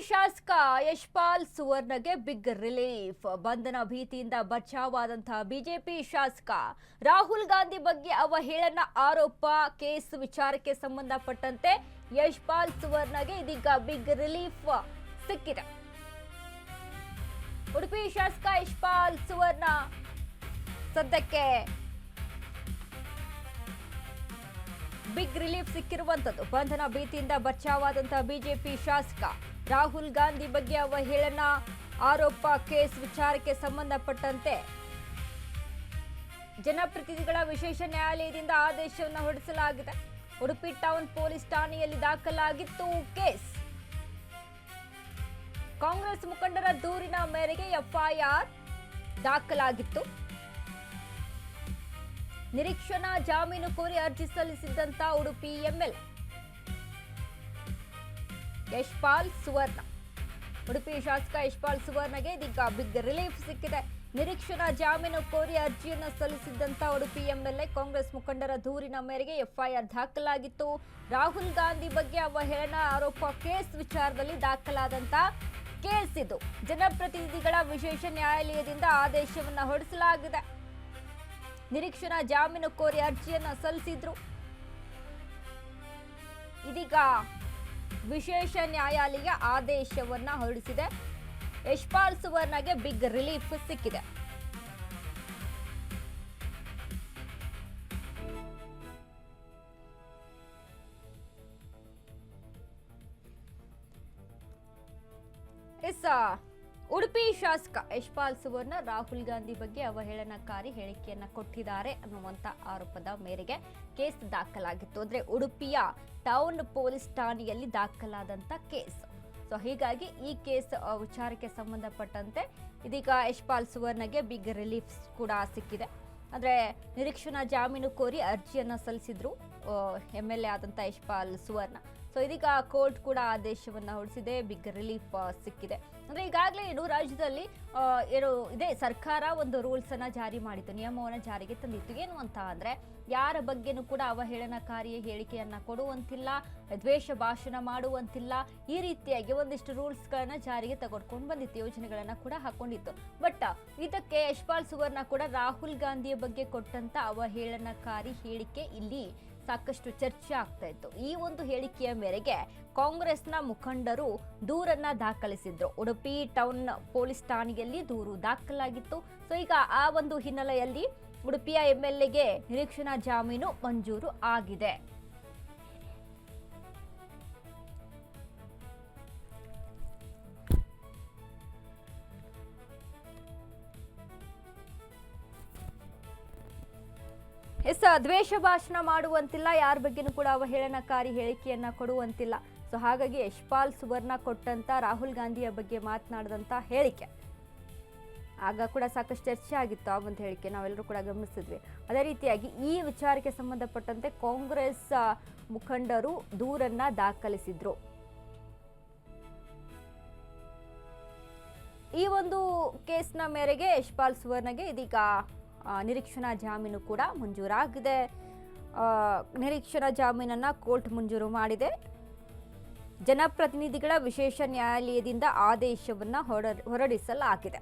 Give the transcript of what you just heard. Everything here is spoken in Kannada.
ಶಾಸಕ ಯಶ್ಪಾಲ್ ಸುವರ್ಣಗೆ ಬಿಗ್ ರಿಲೀಫ್. ಬಂಧನ ಭೀತಿಯಿಂದ ಬಚಾವಾದಂತಹ ಬಿಜೆಪಿ ಶಾಸಕ ರಾಹುಲ್ ಗಾಂಧಿ ಬಗ್ಗೆ ಅವಹೇಳನ ಆರೋಪ ಕೇಸ್ ವಿಚಾರಕ್ಕೆ ಸಂಬಂಧಪಟ್ಟಂತೆ ಯಶ್ಪಾಲ್ ಸುವರ್ಣಗೆ ಇದೀಗ ಬಿಗ್ ರಿಲೀಫ್ ಸಿಕ್ಕಿದೆ. ಉಡುಪಿ ಶಾಸಕ ಯಶ್ಪಾಲ್ ಸುವರ್ಣ ಸದ್ಯಕ್ಕೆ ಬಿಗ್ ರಿಲೀಫ್ ಸಿಕ್ಕಿರುವಂತದ್ದು. ಬಂಧನ ಭೀತಿಯಿಂದ ಬಚಾವಾದಂತಹ ಬಿಜೆಪಿ ಶಾಸಕ ರಾಹುಲ್ ಗಾಂಧಿ ಬಗ್ಗೆ ಅವಹೇಳನ ಆರೋಪ ಕೇಸ್ ವಿಚಾರಕ್ಕೆ ಸಂಬಂಧಪಟ್ಟಂತೆ ಜನಪ್ರತಿನಿಧಿಗಳ ವಿಶೇಷ ನ್ಯಾಯಾಲಯದಿಂದ ಆದೇಶವನ್ನು ಹೊರಡಿಸಲಾಗಿದೆ. ಉಡುಪಿ ಟೌನ್ ಪೊಲೀಸ್ ಠಾಣೆಯಲ್ಲಿ ದಾಖಲಾಗಿತ್ತು ಕೇಸ್. ಕಾಂಗ್ರೆಸ್ ಮುಖಂಡರ ದೂರಿನ ಮೇರೆಗೆ ಎಫ್ಐಆರ್ ದಾಖಲಾಗಿತ್ತು. ನಿರೀಕ್ಷಣಾ ಜಾಮೀನು ಕೋರಿ ಅರ್ಜಿ ಸಲ್ಲಿಸಿದ್ದಂತ ಉಡುಪಿ ಎಂಎಲ್ಎ ಯಶ್ಪಾಲ್ ಸುವರ್ಣ. ಉಡುಪಿ ಶಾಸಕ ಯಶ್ಪಾಲ್ ಸುವರ್ಣಗೆ ಇದೀಗ ಬಿಗ್ ರಿಲೀಫ್ ಸಿಕ್ಕಿದೆ. ನಿರೀಕ್ಷಣಾ ಜಾಮೀನು ಕೋರಿ ಅರ್ಜಿಯನ್ನು ಸಲ್ಲಿಸಿದ್ದಂತ ಉಡುಪಿ ಎಂಎಲ್ಎ ಕಾಂಗ್ರೆಸ್ ಮುಖಂಡರ ದೂರಿನ ಮೇರೆಗೆ ಎಫ್ಐಆರ್ ದಾಖಲಾಗಿತ್ತು. ರಾಹುಲ್ ಗಾಂಧಿ ಬಗ್ಗೆ ಅವಹೇಳನ ಆರೋಪ ಕೇಸ್ ವಿಚಾರದಲ್ಲಿ ದಾಖಲಾದಂತ ಕೇಸ್ ಇದು. ಜನಪ್ರತಿನಿಧಿಗಳ ವಿಶೇಷ ನ್ಯಾಯಾಲಯದಿಂದ ಆದೇಶವನ್ನು ಹೊರಡಿಸಲಾಗಿದೆ. ನಿರೀಕ್ಷಣಾ ಜಾಮೀನು ಕೋರಿ ಅರ್ಜಿಯನ್ನು ಸಲ್ಲಿಸಿದ್ರು. ಇದೀಗ ವಿಶೇಷ ನ್ಯಾಯಾಲಯ ಆದೇಶವನ್ನ ಹೊರಡಿಸಿದೆ. ಯಶ್ಪಾಲ್ ಸುವರ್ಣಗೆ ಬಿಗ್ ರಿಲೀಫ್ ಸಿಕ್ಕಿದೆ. ಉಡುಪಿ ಶಾಸಕ ಯಶ್ಪಾಲ್ ಸುವರ್ಣ ರಾಹುಲ್ ಗಾಂಧಿ ಬಗ್ಗೆ ಅವಹೇಳನಕಾರಿ ಹೇಳಿಕೆಯನ್ನ ಕೊಟ್ಟಿದ್ದಾರೆ ಅನ್ನುವಂತ ಆರೋಪದ ಮೇರೆಗೆ ಕೇಸ್ ದಾಖಲಾಗಿತ್ತು. ಅಂದ್ರೆ ಉಡುಪಿಯ ಟೌನ್ ಪೊಲೀಸ್ ಠಾಣೆಯಲ್ಲಿ ದಾಖಲಾದಂತ ಕೇಸ್. ಸೊ ಹೀಗಾಗಿ ಈ ಕೇಸ್ ವಿಚಾರಕ್ಕೆ ಸಂಬಂಧಪಟ್ಟಂತೆ ಇದೀಗ ಯಶ್ಪಾಲ್ ಸುವರ್ಣಗೆ ಬಿಗ್ ರಿಲೀಫ್ ಕೂಡ ಸಿಕ್ಕಿದೆ. ಅಂದ್ರೆ ನಿರೀಕ್ಷಣಾ ಜಾಮೀನು ಕೋರಿ ಅರ್ಜಿಯನ್ನ ಸಲ್ಲಿಸಿದ್ರು ಎಂಎಲ್ಎ ಆದಂತ ಯಶ್ಪಾಲ್ ಸುವರ್ಣ. ಸೊ ಇದೀಗ ಕೋರ್ಟ್ ಕೂಡ ಆದೇಶವನ್ನ ಹೊರಡಿಸಿದೆ. ಬಿಗ್ ರಿಲೀಫ್ ಸಿಕ್ಕಿದೆ. ಅಂದ್ರೆ ಈಗಾಗಲೇ ರಾಜ್ಯದಲ್ಲಿ ಇದೇ ಸರ್ಕಾರ ಒಂದು ರೂಲ್ಸ್ ಅನ್ನ ಜಾರಿ ಮಾಡಿತ್ತು, ನಿಯಮವನ್ನ ಜಾರಿಗೆ ತಂದಿತ್ತು. ಏನು ಅಂತ ಅಂದ್ರೆ ಯಾರ ಬಗ್ಗೆನೂ ಕೂಡ ಅವಹೇಳನಕಾರಿ ಹೇಳಿಕೆಯನ್ನ ಕೊಡುವಂತಿಲ್ಲ, ದ್ವೇಷ ಭಾಷಣ ಮಾಡುವಂತಿಲ್ಲ, ಈ ರೀತಿಯಾಗಿ ಒಂದಿಷ್ಟು ರೂಲ್ಸ್ ಗಳನ್ನ ಜಾರಿಗೆ ತಗೊಂಡ್ಕೊಂಡು ಬಂದಿತ್ತು, ಯೋಜನೆಗಳನ್ನ ಕೂಡ ಹಾಕೊಂಡಿತ್ತು. ಬಟ್ ಇದಕ್ಕೆ ಯಶ್ಪಾಲ್ ಸುವರ್ಣ ಕೂಡ ರಾಹುಲ್ ಗಾಂಧಿಯ ಬಗ್ಗೆ ಕೊಟ್ಟಂತ ಅವಹೇಳನಕಾರಿ ಹೇಳಿಕೆ ಇಲ್ಲಿ ಸಾಕಷ್ಟು ಚರ್ಚೆ ಆಗ್ತಾ ಇತ್ತು. ಈ ಒಂದು ಹೇಳಿಕೆಯ ಮೇರೆಗೆ ಕಾಂಗ್ರೆಸ್ನ ಮುಖಂಡರು ದೂರನ್ನ ದಾಖಲಿಸಿದ್ರು. ಉಡುಪಿ ಟೌನ್ ಪೊಲೀಸ್ ಠಾಣೆಯಲ್ಲಿ ದೂರು ದಾಖಲಾಗಿತ್ತು. ಸೊ ಈಗ ಆ ಒಂದು ಹಿನ್ನೆಲೆಯಲ್ಲಿ ಉಡುಪಿಯ ಎಂಎಲ್ಎಗೆ ನಿರೀಕ್ಷಣಾ ಜಾಮೀನು ಮಂಜೂರು ಆಗಿದೆ. ದ್ವೇಷ ಭಾಷಣ ಮಾಡುವಂತಿಲ್ಲ, ಯಾರ ಬಗ್ಗೆನೂ ಕೂಡ ಅವಹೇಳನಕಾರಿ ಹೇಳಿಕೆಯನ್ನ ಕೊಡುವಂತಿಲ್ಲ. ಸೊ ಹಾಗಾಗಿ ಯಶ್ಪಾಲ್ ಸುವರ್ಣ ಕೊಟ್ಟಂತ ರಾಹುಲ್ ಗಾಂಧಿಯ ಬಗ್ಗೆ ಮಾತನಾಡಿದಂತ ಹೇಳಿಕೆ ಆಗ ಕೂಡ ಸಾಕಷ್ಟು ಚರ್ಚೆ ಆಗಿತ್ತು. ಆ ಒಂದು ಹೇಳಿಕೆ ನಾವೆಲ್ಲರೂ ಕೂಡ ಗಮನಿಸಿದ್ವಿ. ಅದೇ ರೀತಿಯಾಗಿ ಈ ವಿಚಾರಕ್ಕೆ ಸಂಬಂಧಪಟ್ಟಂತೆ ಕಾಂಗ್ರೆಸ್ ಮುಖಂಡರು ದೂರನ್ನ ದಾಖಲಿಸಿದ್ರು. ಈ ಒಂದು ಕೇಸ್ನ ಮೇರೆಗೆ ಯಶ್ಪಾಲ್ ಸುವರ್ಣಗೆ ಇದೀಗ ನಿರೀಕ್ಷಣಾ ಜಾಮೀನು ಕೂಡ ಮಂಜೂರಾಗಿದೆ. ನಿರೀಕ್ಷಣಾ ಜಾಮೀನನ್ನ ಕೋರ್ಟ್ ಮಂಜೂರು ಮಾಡಿದೆ. ಜನಪ್ರತಿನಿಧಿಗಳ ವಿಶೇಷ ನ್ಯಾಯಾಲಯದಿಂದ ಆದೇಶವನ್ನ ಹೊರಡಿಸಲಾಗಿದೆ.